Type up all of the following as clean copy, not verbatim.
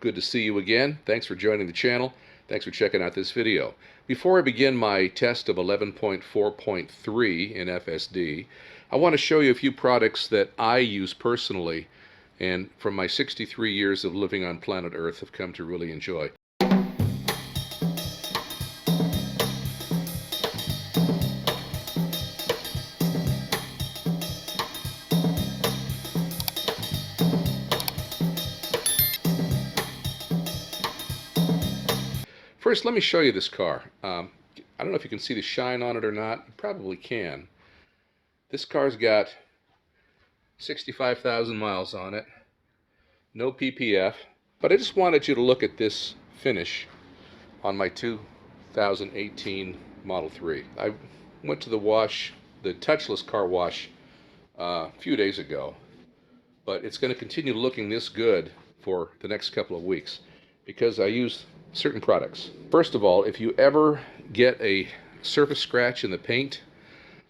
Good to see you again. Thanks for joining the channel. Thanks for checking out this video. Before I begin my test of 11.4.3 in FSD, I want to show you a few products that I use personally and from my 63 years of living on planet Earth have come to really enjoy. First, let me show you this car. I don't know if you can see the shine on it or not. You probably can. This car's got 65,000 miles on it. No PPF. But I just wanted you to look at this finish on my 2018 Model 3. I went to the wash, the touchless car wash, a few days ago. But it's going to continue looking this good for the next couple of weeks because I use certain products. First of all, if you ever get a surface scratch in the paint,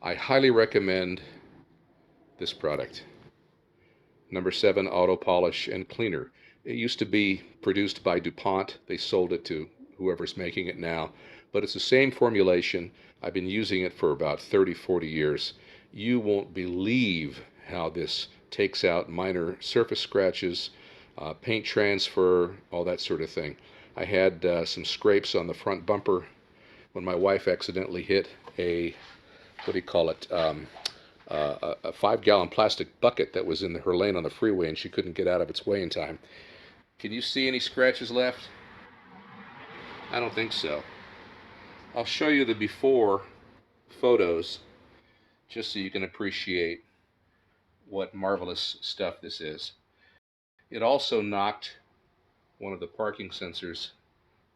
I highly recommend this product. Number 7 Auto Polish and Cleaner. It used to be produced by DuPont. They sold it to whoever's making it now. But it's the same formulation. I've been using it for about 30-40 years. You won't believe how this takes out minor surface scratches, paint transfer, all that sort of thing. I had some scrapes on the front bumper when my wife accidentally hit a, what do you call it, a 5-gallon plastic bucket that was in her lane on the freeway and she couldn't get out of its way in time. Can you see any scratches left? I don't think so. I'll show you the before photos just so you can appreciate what marvelous stuff this is. It also knocked one of the parking sensors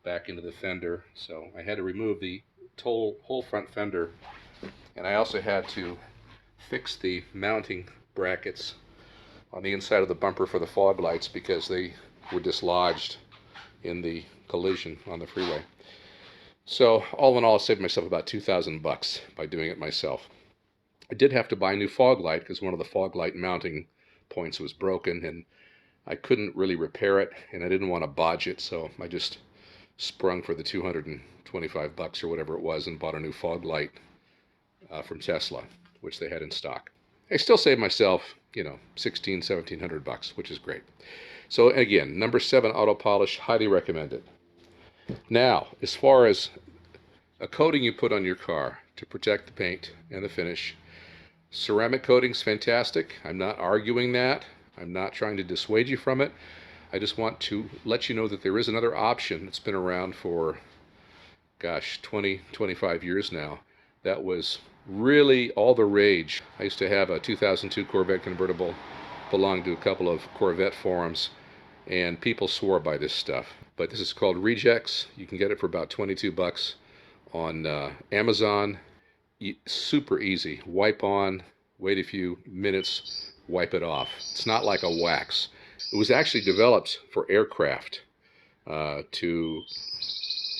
back into the fender, so I had to remove the whole front fender, and I also had to fix the mounting brackets on the inside of the bumper for the fog lights because they were dislodged in the collision on the freeway. So all in all, I saved myself about 2,000 bucks by doing it myself. I did have to buy a new fog light because one of the fog light mounting points was broken and I couldn't really repair it, and I didn't want to bodge it, so I just sprung for the 225 bucks or whatever it was and bought a new fog light from Tesla, which they had in stock. I still saved myself, you know, 1,700 bucks, which is great. So again, number 7 Auto Polish, highly recommended. Now, as far as a coating you put on your car to protect the paint and the finish, ceramic coating's fantastic. I'm not arguing that. I'm not trying to dissuade you from it. I just want to let you know that there is another option that's been around for, gosh, 20, 25 years now. That was really all the rage. I used to have a 2002 Corvette convertible, belonged to a couple of Corvette forums, and people swore by this stuff. But this is called Rejex. You can get it for about 22 bucks on Amazon. Super easy. Wipe on, wait a few minutes, wipe it off. It's not like a wax. It was actually developed for aircraft to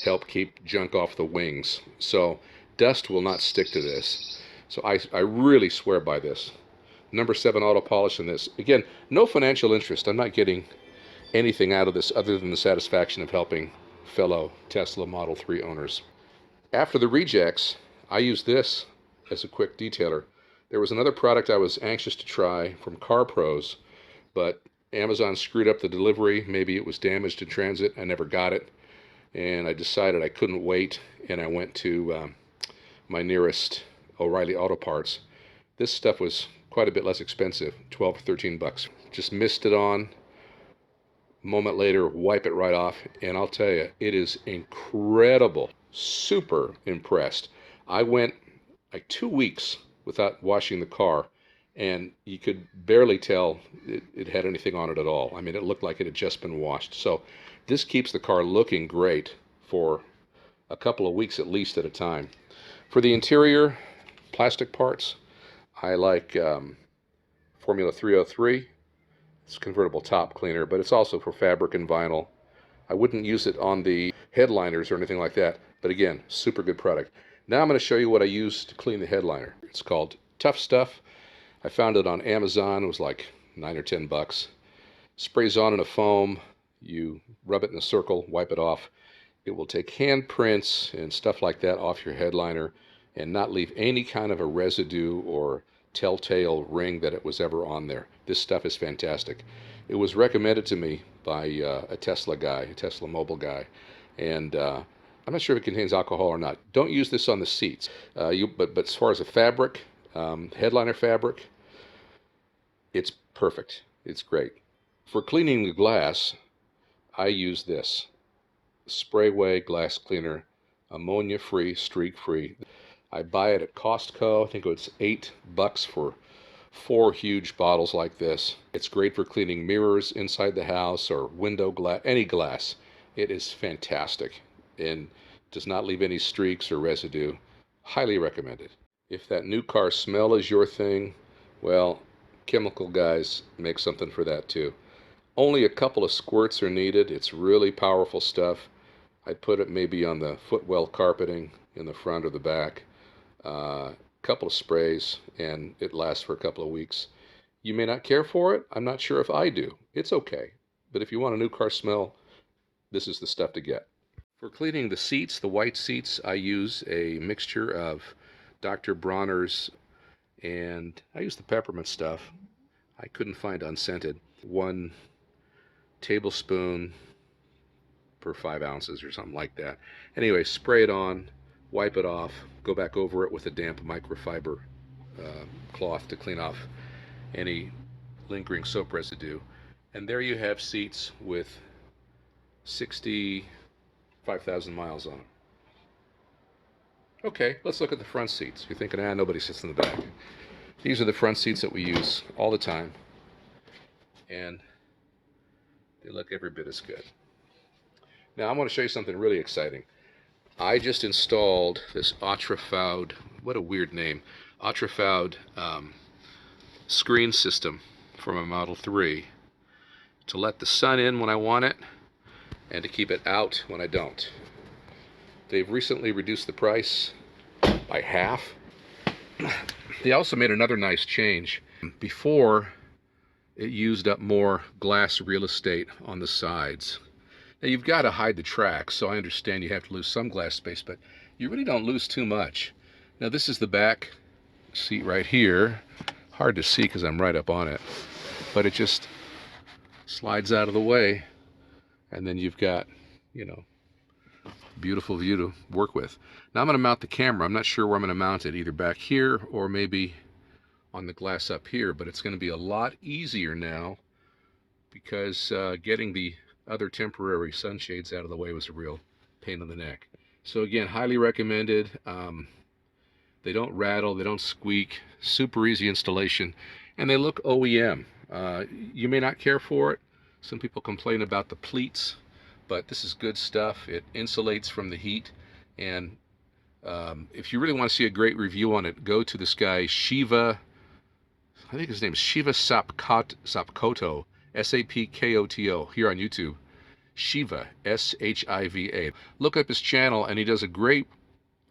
help keep junk off the wings. So dust will not stick to this. So I really swear by this. Number 7 Auto Polish in this. Again, no financial interest. I'm not getting anything out of this other than the satisfaction of helping fellow Tesla Model 3 owners. After the Rejex, I used this as a quick detailer. There was another product I was anxious to try from Car Pros, but Amazon screwed up the delivery. Maybe it was damaged in transit. I never got it, and I decided I couldn't wait, and I went to my nearest O'Reilly Auto Parts. This stuff was quite a bit less expensive, 12 or 13 bucks. Just mist it on. A moment later, wipe it right off, and I'll tell you, it is incredible. Super impressed. I went like 2 weeks without washing the car, and you could barely tell it had anything on it at all. I mean, it looked like it had just been washed. So this keeps the car looking great for a couple of weeks at least at a time. For the interior plastic parts, I like Formula 303. It's a convertible top cleaner, but it's also for fabric and vinyl. I wouldn't use it on the headliners or anything like that, but again, super good product. Now I'm going to show you what I use to clean the headliner. It's called Tuff Stuff. I found it on Amazon. It was like 9 or 10 bucks. Sprays on in a foam. You rub it in a circle, wipe it off. It will take handprints and stuff like that off your headliner and not leave any kind of a residue or telltale ring that it was ever on there. This stuff is fantastic. It was recommended to me by a Tesla guy, a Tesla mobile guy, and I'm not sure if it contains alcohol or not. Don't use this on the seats. But as far as a fabric, headliner fabric, it's perfect. It's great. For cleaning the glass, I use this Sprayway glass cleaner, ammonia-free, streak-free. I buy it at Costco. I think it's $8 for 4 huge bottles like this. It's great for cleaning mirrors inside the house or window glass, any glass. It is fantastic and does not leave any streaks or residue. Highly recommended. If that new car smell is your thing, well, chemical guys make something for that too. Only a couple of squirts are needed. It's really powerful stuff. I'd put it maybe on the footwell carpeting in the front or the back. Couple of sprays, and it lasts for a couple of weeks. You may not care for it. I'm not sure if I do. It's okay. But if you want a new car smell, this is the stuff to get. For cleaning the seats, the white seats, I use a mixture of Dr. Bronner's, and I use the peppermint stuff. I couldn't find unscented. 1 tablespoon per 5 ounces or something like that. Anyway, spray it on, wipe it off, go back over it with a damp microfiber cloth to clean off any lingering soap residue. And there you have seats with 65,000 miles on them. Okay, let's look at the front seats. You're thinking, nobody sits in the back. These are the front seats that we use all the time. And they look every bit as good. Now I'm going to show you something really exciting. I just installed this Otrifowd, what a weird name, Otrifowd screen system for my Model 3 to let the sun in when I want it and to keep it out when I don't. They've recently reduced the price by half. They also made another nice change. Before, it used up more glass real estate on the sides. Now you've got to hide the tracks, so I understand you have to lose some glass space, but you really don't lose too much. Now this is the back seat right here. Hard to see because I'm right up on it, but it just slides out of the way, and then you've got, beautiful view to work with. Now I'm going to mount the camera. I'm not sure where I'm going to mount it, either back here or maybe on the glass up here, but it's going to be a lot easier now because getting the other temporary sunshades out of the way was a real pain in the neck. So again, highly recommended. They don't rattle, they don't squeak, super easy installation, and they look OEM. You may not care for it. Some people complain about the pleats, but this is good stuff. It insulates from the heat, and if you really want to see a great review on it, go to this guy Shiva, I think his name is Shiva Sapkoto, S-A-P-K-O-T-O, here on YouTube. Shiva, S-H-I-V-A. Look up his channel, and he does a great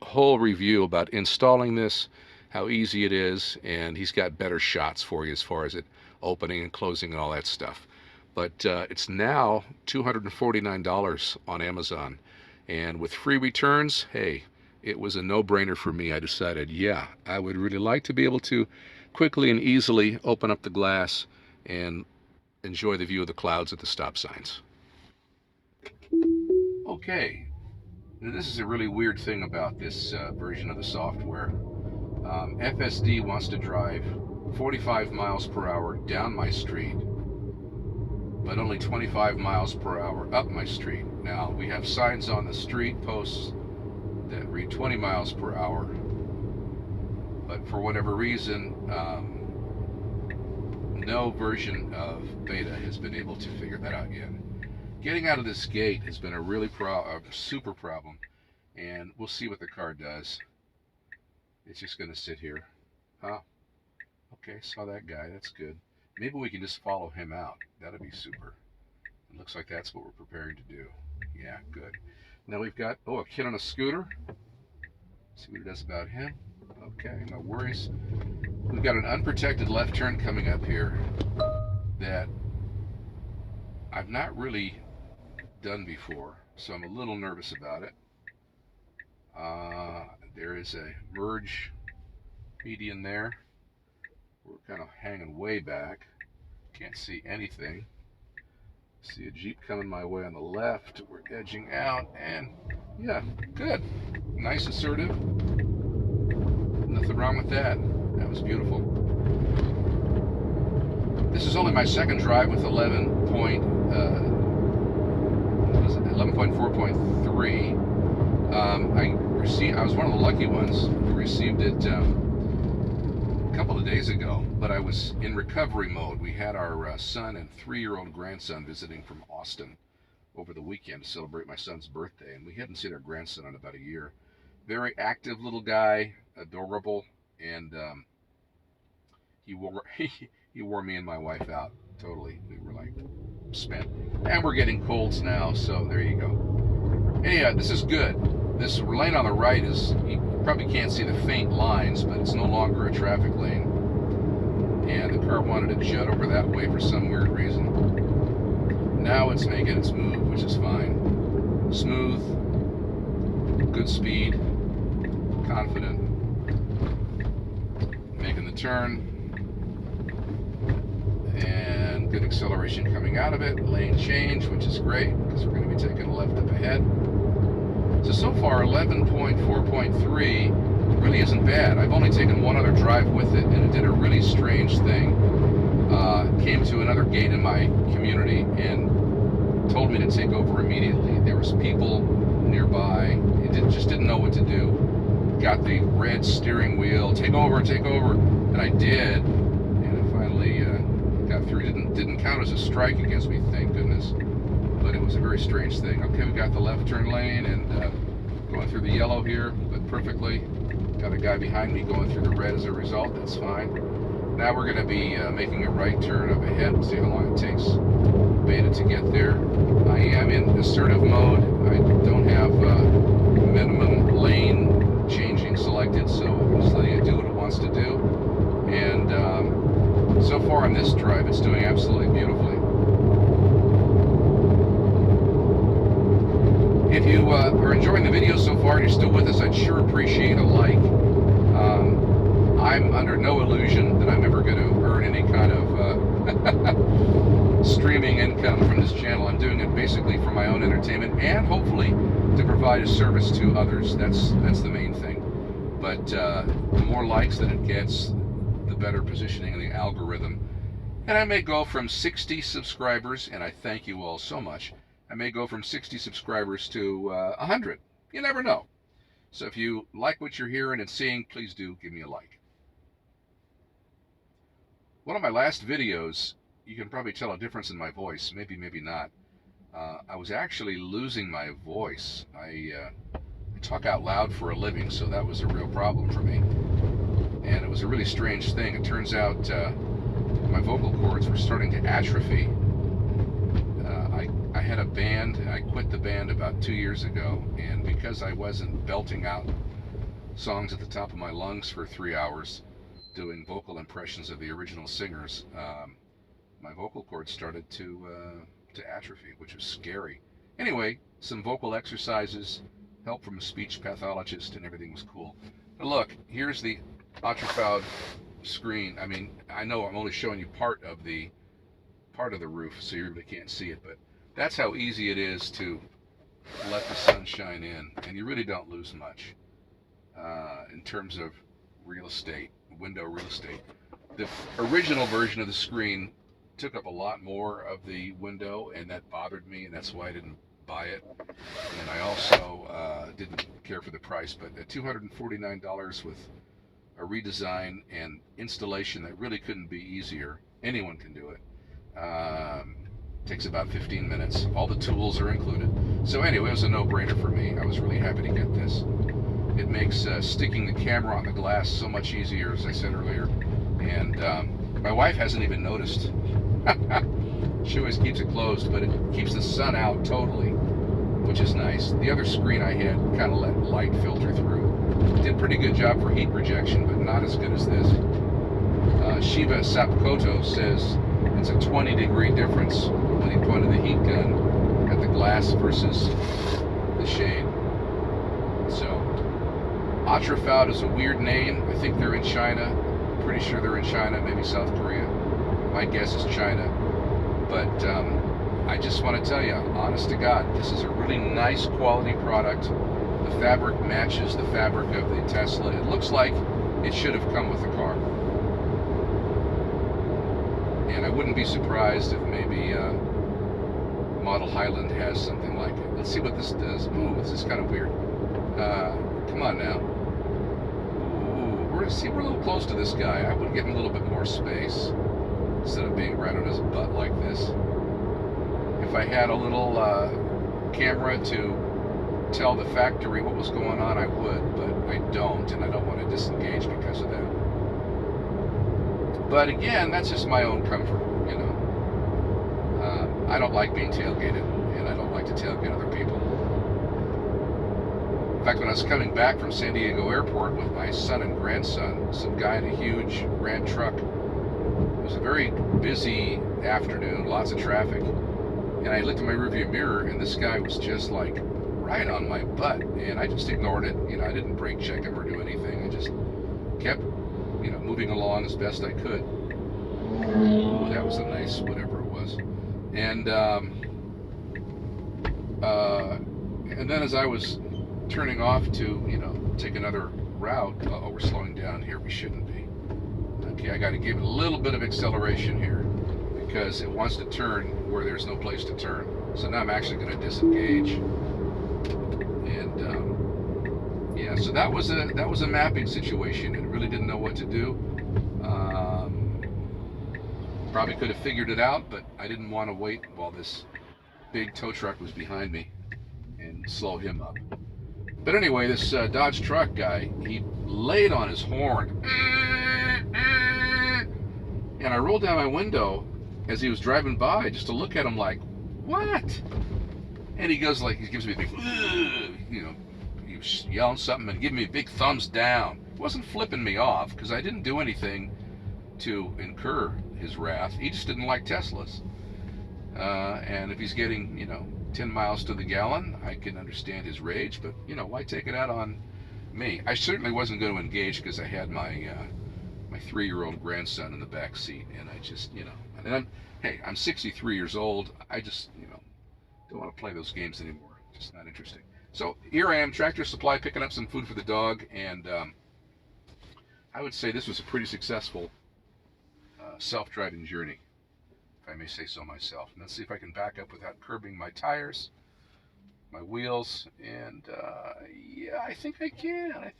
whole review about installing this, how easy it is, and he's got better shots for you as far as it opening and closing and all that stuff. But it's now $249 on Amazon, and with free returns, hey, it was a no-brainer for me. I decided, yeah, I would really like to be able to quickly and easily open up the glass and enjoy the view of the clouds at the stop signs. Okay, now this is a really weird thing about this version of the software. FSD wants to drive 45 miles per hour down my street, but only 25 miles per hour up my street. Now, we have signs on the street posts that read 20 miles per hour, but for whatever reason, no version of beta has been able to figure that out yet. Getting out of this gate has been a really super problem, and we'll see what the car does. It's just going to sit here. Okay, saw that guy. That's good. Maybe we can just follow him out. That'd be super. It looks like that's what we're preparing to do. Yeah, good. Now we've got, a kid on a scooter. See what it does about him. Okay, no worries. We've got an unprotected left turn coming up here that I've not really done before, so I'm a little nervous about it. There is a merge median there. We're kind of hanging way back. Can't see anything. See a Jeep coming my way on the left. We're edging out, and yeah, good. Nice, assertive. Nothing wrong with that. That was beautiful. This is only my second drive with 11.4.3. I was one of the lucky ones who received it a couple of days ago, but I was in recovery mode. We had our son and 3-year-old grandson visiting from Austin over the weekend to celebrate my son's birthday, and we hadn't seen our grandson in about a year. Very active little guy, adorable, and he wore me and my wife out totally. We were like spent, and we're getting colds now, so there you go. Anyhow, this is good. This lane on the right is, you probably can't see the faint lines, but it's no longer a traffic lane. And the car wanted to jut over that way for some weird reason. Now it's making its move, which is fine. Smooth, good speed, confident. Making the turn. And good acceleration coming out of it. Lane change, which is great, because we're going to be taking a left up ahead. So far, 11.4.3 really isn't bad. I've only taken one other drive with it, and it did a really strange thing. Came to another gate in my community and told me to take over immediately. There was people nearby. It just didn't know what to do. Got the red steering wheel, take over, and I did. And I finally got through. Didn't count as a strike against me, thank goodness. But it was a very strange thing. Okay, we got the left turn lane and going through the yellow here, but perfectly. Got a guy behind me going through the red as a result. That's fine. Now we're going to be making a right turn up ahead. We'll see how long it takes Beta to get there. I am in assertive mode. I don't have minimum lane changing selected, so I'm just letting it do what it wants to do. And so far on this drive, it's doing absolutely beautifully. If you are enjoying the video so far and you're still with us, I'd sure appreciate a like. I'm under no illusion that I'm ever going to earn any kind of streaming income from this channel. I'm doing it basically for my own entertainment and hopefully to provide a service to others. That's the main thing. But the more likes that it gets, the better positioning in the algorithm. And I may go from 60 subscribers, and I thank you all so much. I may go from 60 subscribers to 100. You never know. So if you like what you're hearing and seeing, please do give me a like. One of my last videos, you can probably tell a difference in my voice. Maybe, maybe not. I was actually losing my voice. I talk out loud for a living, so that was a real problem for me. And it was a really strange thing. It turns out my vocal cords were starting to atrophy. I had a band, and I quit the band about 2 years ago, and because I wasn't belting out songs at the top of my lungs for 3 hours, doing vocal impressions of the original singers, my vocal cords started to atrophy, which was scary. Anyway, some vocal exercises, help from a speech pathologist, and everything was cool. But look, here's the Otrifowd screen. I mean, I know I'm only showing you part of the roof, so you really can't see it, but that's how easy it is to let the sun shine in, and you really don't lose much in terms of real estate, window real estate. The original version of the screen took up a lot more of the window, and that bothered me, and that's why I didn't buy it. And I also didn't care for the price, but at $249 with a redesign and installation that really couldn't be easier, anyone can do it. Takes about 15 minutes. All the tools are included. So anyway, it was a no-brainer for me. I was really happy to get this. It makes sticking the camera on the glass so much easier, as I said earlier. And my wife hasn't even noticed. She always keeps it closed, but it keeps the sun out totally, which is nice. The other screen I had kind of let light filter through. Did a pretty good job for heat rejection, but not as good as this. Shiva Sapkoto says it's a 20-degree difference when he pointed the heat gun at the glass versus the shade. So, Otrifowd is a weird name. I think they're in China. Pretty sure they're in China, maybe South Korea. My guess is China. But I just want to tell you, honest to God, this is a really nice quality product. The fabric matches the fabric of the Tesla. It looks like it should have come with the car. And I wouldn't be surprised if maybe Model Highland has something like it. Let's see what this does. Ooh, this is kind of weird. Come on now. Ooh, we're a little close to this guy. I would give him a little bit more space instead of being right on his butt like this. If I had a little camera to tell the factory what was going on, I would, but I don't, and I don't want to disengage because of that. But again, that's just my own comfort, you know. I don't like being tailgated, and I don't like to tailgate other people. In fact, when I was coming back from San Diego Airport with my son and grandson, some guy in a huge Ram truck. It was a very busy afternoon, lots of traffic, and I looked in my rearview mirror, and this guy was just like right on my butt, and I just ignored it. You know, I didn't brake check him or do anything. I just kept, you know, moving along as best I could. Ooh, that was a nice whatever it was. And then as I was turning off to, you know, take another route, oh, we're slowing down here. We shouldn't be. Okay, I got to give it a little bit of acceleration here because it wants to turn where there's no place to turn. So now I'm actually going to disengage. And yeah, so that was a mapping situation, and really didn't know what to do. Probably could have figured it out, but I didn't want to wait while this big tow truck was behind me and slow him up. But anyway, this Dodge truck guy, he laid on his horn, and I rolled down my window as he was driving by just to look at him like, what? And he goes like, he gives me a big, you know, he was yelling something and giving me a big thumbs down. He wasn't flipping me off because I didn't do anything to incur his wrath. He just didn't like Teslas. And if he's getting, you know, 10 miles to the gallon, I can understand his rage, but, you know, why take it out on me? I certainly wasn't going to engage because I had my my 3-year-old grandson in the back seat, and I just, you know, and I'm 63 years old. I just, you know, don't want to play those games anymore. Just not interesting. So here I am, Tractor Supply, picking up some food for the dog, and I would say this was a pretty successful self-driving journey, if I may say so myself. And let's see if I can back up without curbing my tires, my wheels, and yeah, I think I can.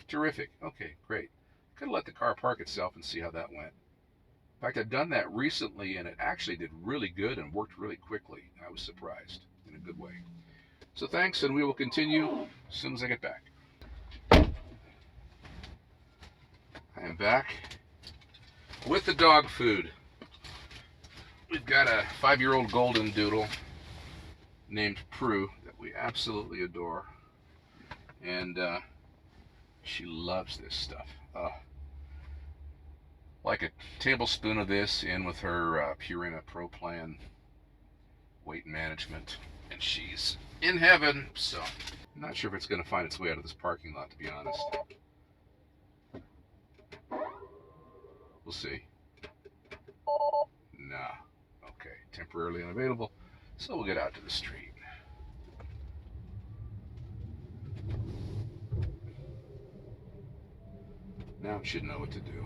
Terrific. Okay, great. Could have let the car park itself and see how that went. In fact, I've done that recently, and it actually did really good and worked really quickly. I was surprised in a good way. So thanks, and we will continue as soon as I get back. I am back with the dog food. We've got a 5-year-old golden doodle named Prue that we absolutely adore, and she loves this stuff. Like a tablespoon of this in with her Purina Pro Plan weight management, and she's in heaven. So I'm not sure if it's going to find its way out of this parking lot, to be honest. We'll see. Nah. Okay. Temporarily unavailable. So we'll get out to the street. Now it should know what to do.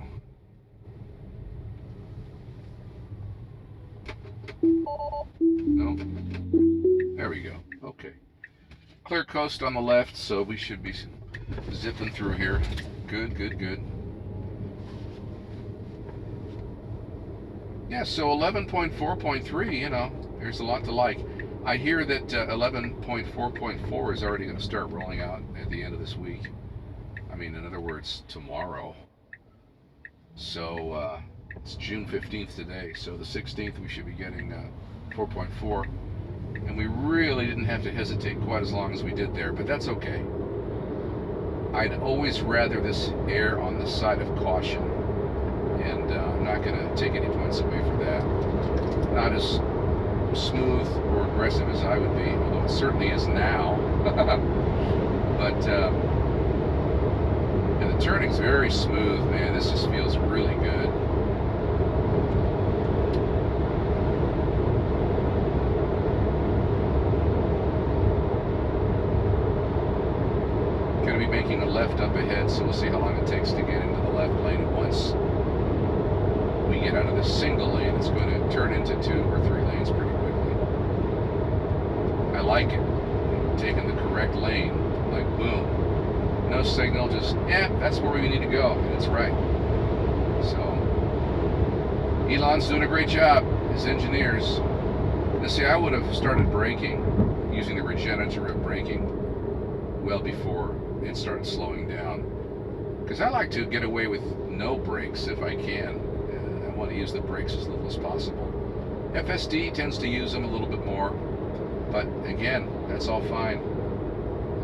No? There we go. Okay. Clear coast on the left, so we should be zipping through here. Good, good, good. Yeah, so 11.4.3, you know, there's a lot to like. I hear that 11.4.4 is already going to start rolling out at the end of this week. I mean, in other words, tomorrow. So it's June 15th today, so the 16th we should be getting 4.4. And we really didn't have to hesitate quite as long as we did there, but that's okay. I'd always rather this err on the side of caution, and I'm not going to take any points away for that. Not as smooth or aggressive as I would be, although it certainly is now. But and the turning's very smooth, man. This just feels really good. Going to be making a left up ahead, so we'll see how long it takes to get into the left lane. Once we get out of the single lane, it's going to turn into 2 or 3 lanes pretty quickly. I like it. Taking the correct lane, like boom. No signal, just, yeah, that's where we need to go. And it's right. So, Elon's doing a great job. His engineers. Now, see, I would have started braking, using the regenerative braking, well before it started slowing down. Because I like to get away with no brakes if I can. I want to use the brakes as little as possible. FSD tends to use them a little bit more. But again, that's all fine.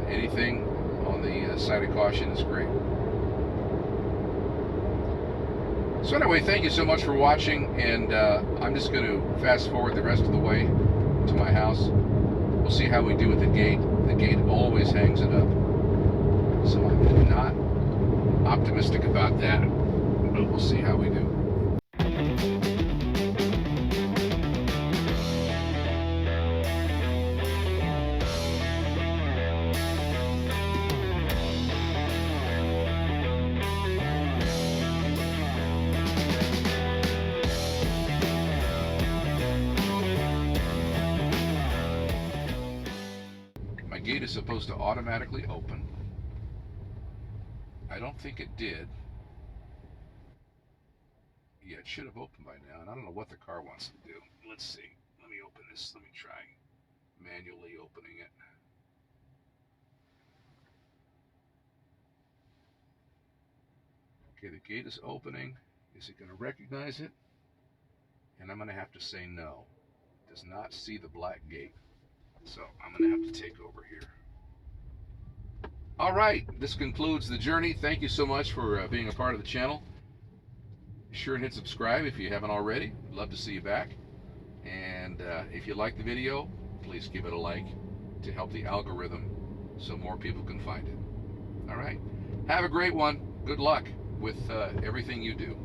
Anything on the side of caution is great. So anyway, thank you so much for watching, and I'm just going to fast forward the rest of the way to my house. We'll see how we do with the gate. The gate always hangs it up. So I'm not optimistic about that, but we'll see how we do. My gate is supposed to automatically open. I don't think it did. Yeah, it should have opened by now, and I don't know what the car wants to do. Let's see. Let me open this. Let me try manually opening it. Okay, the gate is opening. Is it going to recognize it? And I'm going to have to say no. It does not see the black gate. So I'm going to have to take over here. All right, this concludes the journey. Thank you so much for being a part of the channel. Be sure and hit subscribe if you haven't already. We'd love to see you back. And if you like the video, please give it a like to help the algorithm so more people can find it. All right, have a great one. Good luck with everything you do.